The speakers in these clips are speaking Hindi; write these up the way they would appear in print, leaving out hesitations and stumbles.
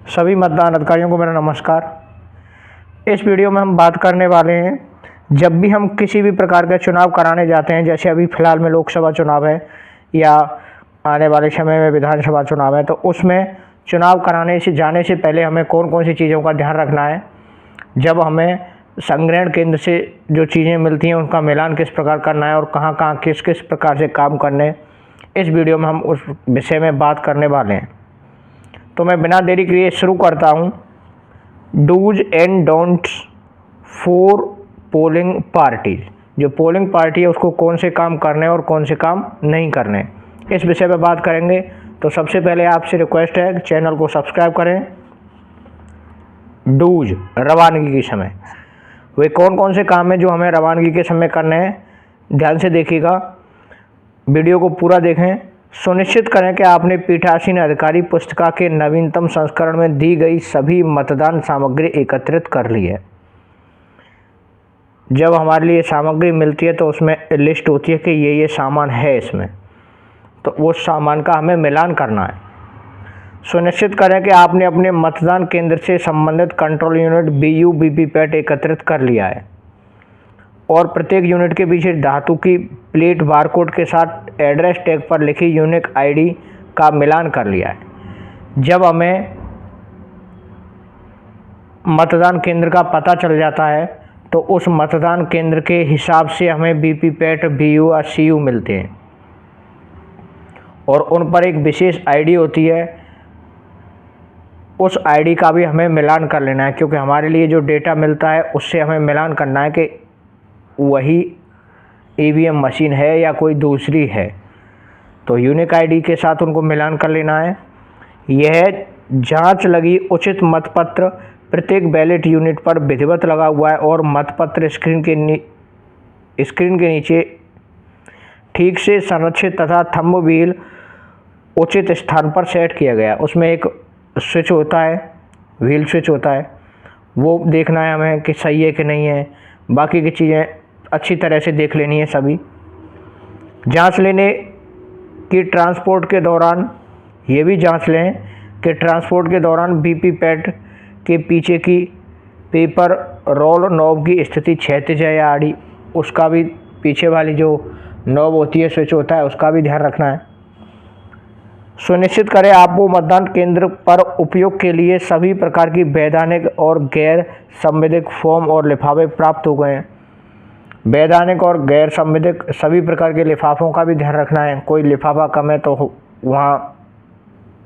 सभी मतदान अधिकारियों को मेरा नमस्कार। इस वीडियो में हम बात करने वाले हैं, जब भी हम किसी भी प्रकार का चुनाव कराने जाते हैं, जैसे अभी फ़िलहाल में लोकसभा चुनाव है या आने वाले समय में विधानसभा चुनाव है, तो उसमें चुनाव कराने से जाने से पहले हमें कौन कौन सी चीज़ों का ध्यान रखना है। जब हमें संग्रहण केंद्र से जो चीज़ें मिलती हैं उनका मिलान किस प्रकार करना है और कहाँ कहाँ किस किस प्रकार से काम करने, इस वीडियो में हम उस विषय में बात करने वाले हैं। तो मैं बिना देरी किए शुरू करता हूँ। Dos and don'ts for polling parties. जो पोलिंग पार्टी है उसको कौन से काम करने और कौन से काम नहीं करने, इस विषय पर बात करेंगे। तो सबसे पहले आपसे रिक्वेस्ट है कि चैनल को सब्सक्राइब करें। डूज, रवानगी के समय वे कौन कौन से काम हैं जो हमें रवानगी के समय करने हैं, ध्यान से देखिएगा, वीडियो को पूरा देखें। सुनिश्चित करें कि आपने पीठासीन अधिकारी पुस्तिका के नवीनतम संस्करण में दी गई सभी मतदान सामग्री एकत्रित कर ली है। जब हमारे लिए सामग्री मिलती है तो उसमें लिस्ट होती है कि ये सामान है इसमें, तो वो सामान का हमें मिलान करना है। सुनिश्चित करें कि आपने अपने मतदान केंद्र से संबंधित कंट्रोल यूनिट BU वीवीपैट एकत्रित कर लिया है और प्रत्येक यूनिट के पीछे धातु की प्लेट बारकोड के साथ एड्रेस टैग पर लिखी यूनिक ID का मिलान कर लिया है। जब हमें मतदान केंद्र का पता चल जाता है तो उस मतदान केंद्र के हिसाब से हमें वीवीपैट, BU और CU मिलते हैं और उन पर एक विशेष ID होती है। उस ID का भी हमें मिलान कर लेना है, क्योंकि हमारे लिए जो डेटा मिलता है उससे हमें मिलान करना है कि वही EVM मशीन है या कोई दूसरी है। तो यूनिक ID के साथ उनको मिलान कर लेना है। यह जांच लगी उचित मतपत्र प्रत्येक बैलेट यूनिट पर विधिवत लगा हुआ है और मतपत्र स्क्रीन के नीचे ठीक से संरक्षित तथा थंब व्हील उचित स्थान पर सेट किया गया। उसमें एक स्विच होता है, व्हील स्विच होता है, वो देखना है हमें कि सही है कि नहीं है। बाकी की चीज़ें अच्छी तरह से देख लेनी है सभी। जांच लेने की ट्रांसपोर्ट के दौरान ये भी जांच लें कि ट्रांसपोर्ट के दौरान वीवीपैट के पीछे की पेपर रोल नॉब की स्थिति क्षैतिज है या आड़ी, उसका भी, पीछे वाली जो नॉब होती है, स्विच होता है, उसका भी ध्यान रखना है। सुनिश्चित करें आपको मतदान केंद्र पर उपयोग के लिए सभी प्रकार की वैधानिक और गैर संविधिक फॉर्म और लिफाफे प्राप्त हो गए हैं। वैधानिक और गैर संविधिक सभी प्रकार के लिफाफों का भी ध्यान रखना है। कोई लिफाफा कम है तो वहाँ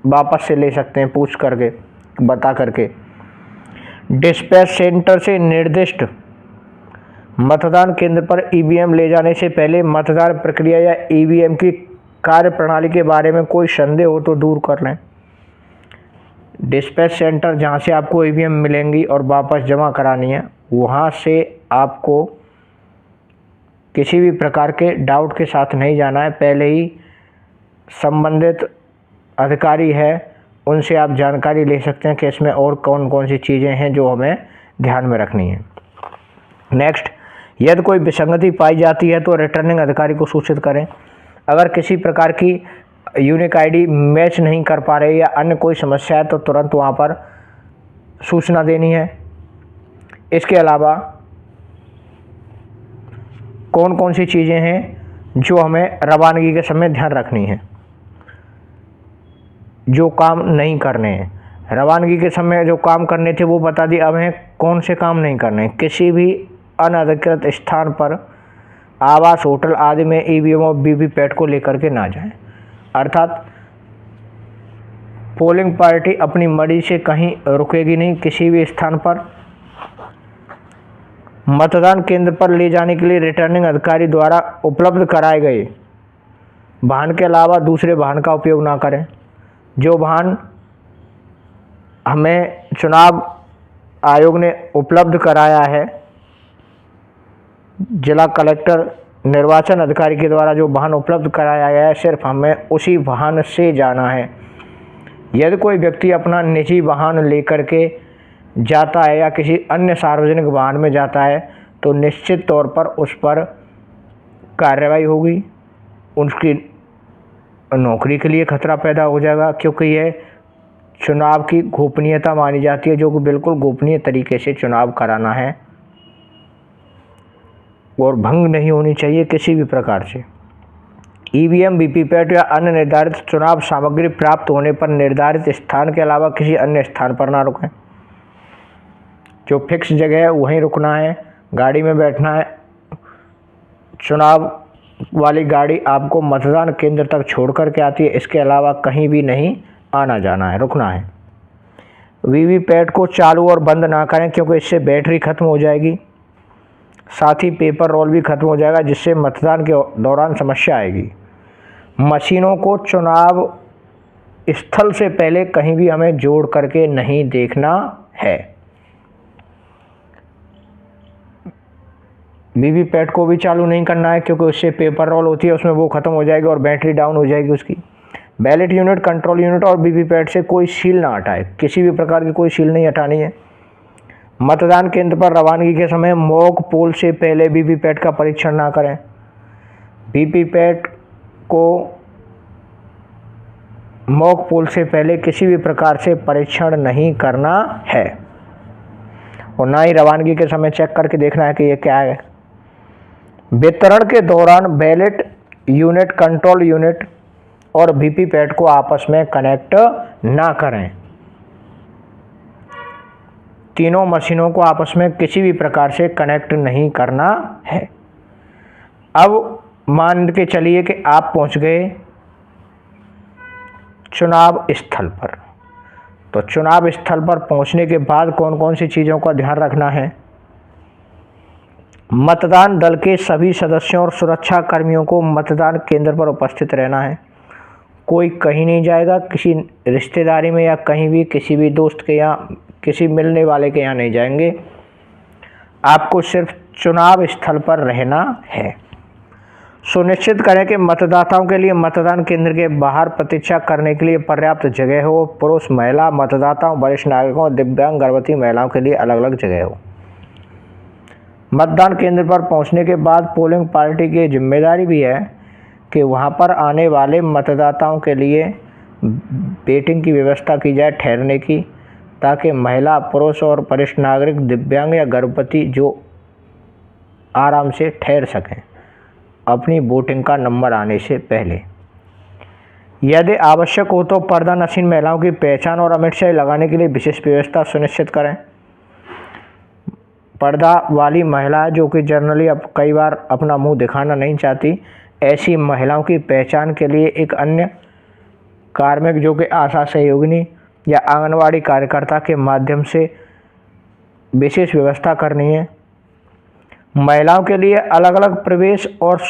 वापस से ले सकते हैं, पूछ करके, बता करके। डिस्पैच सेंटर से निर्दिष्ट मतदान केंद्र पर EVM ले जाने से पहले मतदान प्रक्रिया या EVM की कार्य प्रणाली के बारे में कोई संदेह हो तो दूर कर लें। डिस्पैच सेंटर जहाँ से आपको EVM मिलेंगी और वापस जमा करानी है, वहाँ से आपको किसी भी प्रकार के डाउट के साथ नहीं जाना है। पहले ही संबंधित अधिकारी है उनसे आप जानकारी ले सकते हैं कि इसमें और कौन कौन सी चीज़ें हैं जो हमें ध्यान में रखनी है। नेक्स्ट, यदि कोई विसंगति पाई जाती है तो रिटर्निंग अधिकारी को सूचित करें। अगर किसी प्रकार की यूनिक ID मैच नहीं कर पा रहे या अन्य कोई समस्या है तो तुरंत वहाँ पर सूचना देनी है। इसके अलावा कौन कौन सी चीज़ें हैं जो हमें रवानगी के समय ध्यान रखनी है, जो काम नहीं करने हैं। रवानगी के समय जो काम करने थे वो बता दिए, अब हमें कौन से काम नहीं करने हैं। किसी भी अनधिकृत स्थान पर, आवास, होटल आदि में EVM और वीवीपैट को लेकर के ना जाएं। अर्थात पोलिंग पार्टी अपनी मर्जी से कहीं रुकेगी नहीं। किसी भी स्थान पर मतदान केंद्र पर ले जाने के लिए रिटर्निंग अधिकारी द्वारा उपलब्ध कराए गए वाहन के अलावा दूसरे वाहन का उपयोग ना करें। जो वाहन हमें चुनाव आयोग ने उपलब्ध कराया है, जिला कलेक्टर, निर्वाचन अधिकारी के द्वारा जो वाहन उपलब्ध कराया गया है, सिर्फ हमें उसी वाहन से जाना है। यदि कोई व्यक्ति अपना निजी वाहन लेकर के जाता है या किसी अन्य सार्वजनिक वाहन में जाता है तो निश्चित तौर पर उस पर कार्रवाई होगी, उसकी नौकरी के लिए खतरा पैदा हो जाएगा, क्योंकि यह चुनाव की गोपनीयता मानी जाती है, जो कि बिल्कुल गोपनीय तरीके से चुनाव कराना है और भंग नहीं होनी चाहिए किसी भी प्रकार से। ईवीएम, वीवीपैट या अन्य निर्धारित चुनाव सामग्री प्राप्त होने पर निर्धारित स्थान के अलावा किसी अन्य स्थान पर ना रुकें। जो फिक्स जगह है वहीं रुकना है, गाड़ी में बैठना है। चुनाव वाली गाड़ी आपको मतदान केंद्र तक छोड़ कर के आती है, इसके अलावा कहीं भी नहीं आना जाना है, रुकना है। वीवीपैट को चालू और बंद ना करें, क्योंकि इससे बैटरी खत्म हो जाएगी, साथ ही पेपर रोल भी खत्म हो जाएगा, जिससे मतदान के दौरान समस्या आएगी। मशीनों को चुनाव स्थल से पहले कहीं भी हमें जोड़ करके नहीं देखना है। वीवीपैट को भी चालू नहीं करना है, क्योंकि उससे पेपर रोल होती है, उसमें वो ख़त्म हो जाएगी और बैटरी डाउन हो जाएगी उसकी। बैलेट यूनिट, कंट्रोल यूनिट और वीवीपैट से कोई सील ना हटाए, किसी भी प्रकार की कोई सील नहीं हटानी है। मतदान केंद्र पर रवानगी के समय मॉक पोल से पहले वीवीपैट का परीक्षण ना करें। वीवीपैट को मॉक पोल से पहले किसी भी प्रकार से परीक्षण नहीं करना है और ना ही रवानगी के समय चेक करके देखना है कि ये क्या है। वितरण के दौरान बैलेट यूनिट, कंट्रोल यूनिट और वीवीपैट को आपस में कनेक्ट ना करें। तीनों मशीनों को आपस में किसी भी प्रकार से कनेक्ट नहीं करना है। अब मान के चलिए कि आप पहुंच गए चुनाव स्थल पर, तो चुनाव स्थल पर पहुंचने के बाद कौन कौन सी चीज़ों का ध्यान रखना है। मतदान दल के सभी सदस्यों और सुरक्षा कर्मियों को मतदान केंद्र पर उपस्थित रहना है। कोई कहीं नहीं जाएगा, किसी रिश्तेदारी में या कहीं भी किसी भी दोस्त के यहाँ, किसी मिलने वाले के यहाँ नहीं जाएंगे। आपको सिर्फ चुनाव स्थल पर रहना है। सुनिश्चित करें कि मतदाताओं के लिए मतदान केंद्र के बाहर प्रतीक्षा करने के लिए पर्याप्त जगह हो। पुरुष, महिला मतदाताओं, वरिष्ठ नागरिकों, दिव्यांग, गर्भवती महिलाओं के लिए अलग अलग जगह हो। मतदान केंद्र पर पहुंचने के बाद पोलिंग पार्टी की जिम्मेदारी भी है कि वहां पर आने वाले मतदाताओं के लिए वेटिंग की व्यवस्था की जाए, ठहरने की, ताकि महिला, पुरुष और वरिष्ठ नागरिक, दिव्यांग या गर्भवती जो आराम से ठहर सकें अपनी वोटिंग का नंबर आने से पहले। यदि आवश्यक हो तो पर्दा नशीन महिलाओं की पहचान और अमिट शाही लगाने के लिए विशेष व्यवस्था सुनिश्चित करें। पर्दा वाली महिला जो कि जनरली अब कई बार अपना मुंह दिखाना नहीं चाहती, ऐसी महिलाओं की पहचान के लिए एक अन्य कार्मिक जो कि आशा सहयोगिनी या आंगनवाड़ी कार्यकर्ता के माध्यम से विशेष व्यवस्था करनी है। महिलाओं के लिए अलग अलग प्रवेश और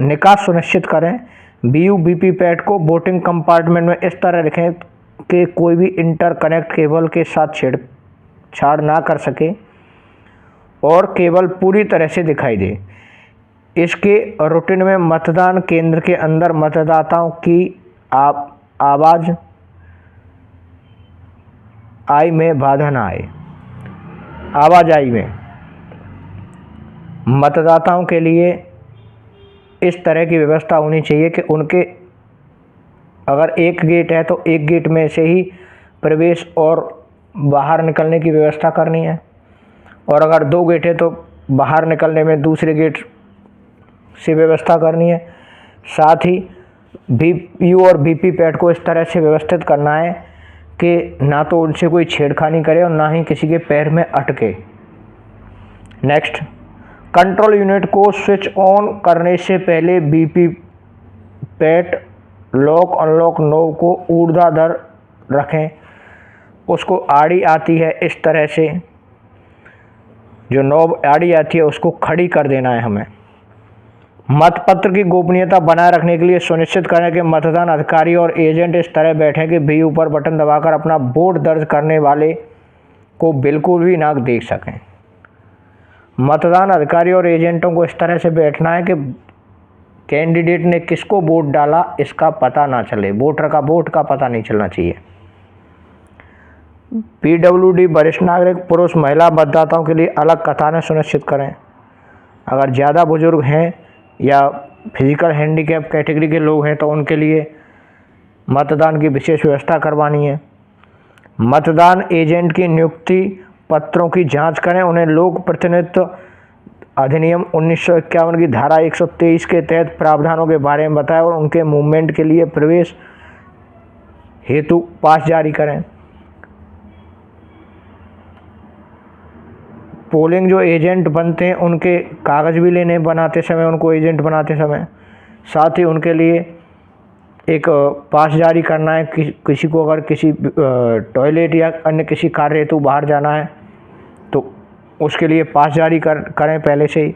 निकास सुनिश्चित करें। वीवीपैट को वोटिंग कंपार्टमेंट में इस तरह रखें कि कोई भी इंटरकनेक्ट केबल के साथ छेड़छाड़ ना कर सके और केबल पूरी तरह से दिखाई दे। इसके रूटीन में मतदान केंद्र के अंदर मतदाताओं की आवाज़ आई में बाधा ना आए। आवाजाही में मतदाताओं के लिए इस तरह की व्यवस्था होनी चाहिए कि उनके अगर एक गेट है तो एक गेट में से ही प्रवेश और बाहर निकलने की व्यवस्था करनी है, और अगर दो गेट है तो बाहर निकलने में दूसरे गेट से व्यवस्था करनी है। साथ ही वीवीपैट और वीवीपैट को इस तरह से व्यवस्थित करना है कि ना तो उनसे कोई छेड़खानी करे और ना ही किसी के पैर में अटके। नेक्स्ट, कंट्रोल यूनिट को स्विच ऑन करने से पहले वीवीपैट लॉक अनलॉक नॉब को ऊर्ध्वाधर रखें। उसको आड़ी आती है, इस तरह से जो नॉब आड़ी आती है उसको खड़ी कर देना है हमें। मतपत्र की गोपनीयता बनाए रखने के लिए सुनिश्चित करें कि मतदान अधिकारी और एजेंट इस तरह बैठें कि वीयू पर बटन दबाकर अपना वोट दर्ज करने वाले को बिल्कुल भी ना देख सकें। मतदान अधिकारी और एजेंटों को इस तरह से बैठना है कि कैंडिडेट ने किसको वोट डाला इसका पता ना चले, वोटर का वोट का पता नहीं चलना चाहिए। पीडब्ल्यूडी वरिष्ठ नागरिक, पुरुष, महिला मतदाताओं के लिए अलग कतारें सुनिश्चित करें। अगर ज़्यादा बुजुर्ग हैं या फिजिकल हैंडीकैप कैटेगरी के लोग हैं तो उनके लिए मतदान की विशेष व्यवस्था करवानी है। मतदान एजेंट की नियुक्ति पत्रों की जांच करें। उन्हें लोक प्रतिनिधित्व अधिनियम 1951 की धारा 123 के तहत प्रावधानों के बारे में बताएं और उनके मूवमेंट के लिए प्रवेश हेतु पास जारी करें। पोलिंग जो एजेंट बनते हैं उनके कागज़ भी लेने बनाते समय, उनको एजेंट बनाते समय, साथ ही उनके लिए एक पास जारी करना है। किसी को अगर किसी टॉयलेट या अन्य किसी कार्य हेतु बाहर जाना है तो उसके लिए पास जारी करें पहले से ही।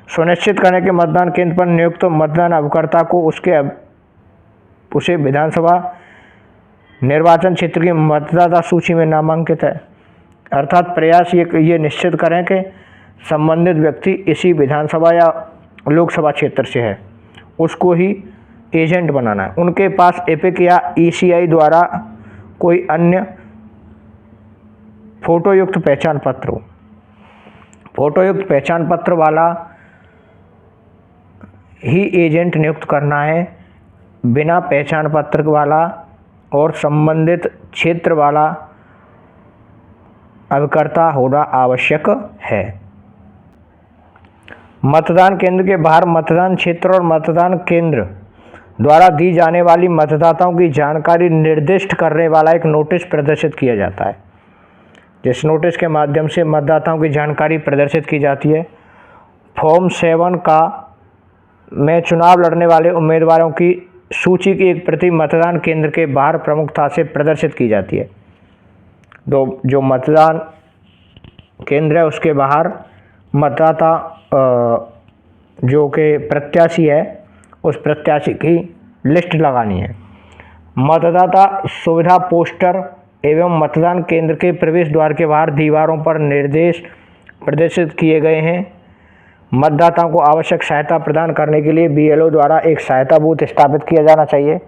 सुनिश्चित करें कि मतदान केंद्र पर नियुक्त मतदान अभिकर्ता को उसे विधानसभा निर्वाचन क्षेत्र की मतदाता सूची में नामांकित है। अर्थात प्रयास ये निश्चित करें कि संबंधित व्यक्ति इसी विधानसभा या लोकसभा क्षेत्र से है, उसको ही एजेंट बनाना है। उनके पास एपिक या ECI द्वारा कोई अन्य फोटोयुक्त पहचान पत्र हो। फोटोयुक्त पहचान पत्र वाला ही एजेंट नियुक्त करना है। बिना पहचान पत्र वाला और संबंधित क्षेत्र वाला अभिकर्ता होना आवश्यक है। मतदान केंद्र के बाहर मतदान क्षेत्र और मतदान केंद्र द्वारा दी जाने वाली मतदाताओं की जानकारी निर्दिष्ट करने वाला एक नोटिस प्रदर्शित किया जाता है। जिस नोटिस के माध्यम से मतदाताओं की जानकारी प्रदर्शित की जाती है। फॉर्म 7 का में चुनाव लड़ने वाले उम्मीदवारों की सूची की एक प्रति मतदान केंद्र के बाहर प्रमुखता से प्रदर्शित की जाती है। जो मतदान केंद्र है उसके बाहर मतदाता जो कि प्रत्याशी है उस प्रत्याशी की लिस्ट लगानी है। मतदाता सुविधा पोस्टर एवं मतदान केंद्र के प्रवेश द्वार के बाहर दीवारों पर निर्देश प्रदर्शित किए गए हैं। मतदाताओं को आवश्यक सहायता प्रदान करने के लिए BLO द्वारा एक सहायता बूथ स्थापित किया जाना चाहिए।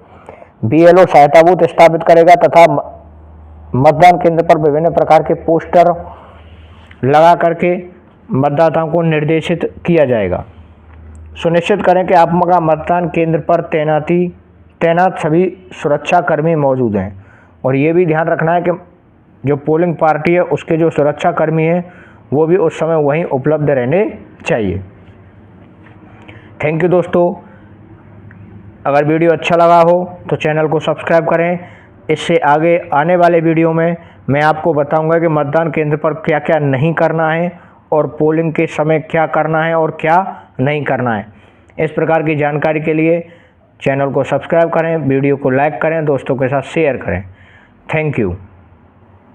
BLO सहायता बूथ स्थापित करेगा तथा मतदान केंद्र पर विभिन्न प्रकार के पोस्टर लगा करके मतदाताओं को निर्देशित किया जाएगा। सुनिश्चित करें कि आपका मतदान केंद्र पर तैनात सभी सुरक्षा कर्मी मौजूद हैं और ये भी ध्यान रखना है कि जो पोलिंग पार्टी है उसके जो सुरक्षा कर्मी हैं वो भी उस समय वहीं उपलब्ध रहने चाहिए। थैंक यू दोस्तों। अगर वीडियो अच्छा लगा हो तो चैनल को सब्सक्राइब करें। इससे आगे आने वाले वीडियो में मैं आपको बताऊंगा कि मतदान केंद्र पर क्या क्या नहीं करना है और पोलिंग के समय क्या करना है और क्या नहीं करना है। इस प्रकार की जानकारी के लिए चैनल को सब्सक्राइब करें, वीडियो को लाइक करें, दोस्तों के साथ शेयर करें। Thank you.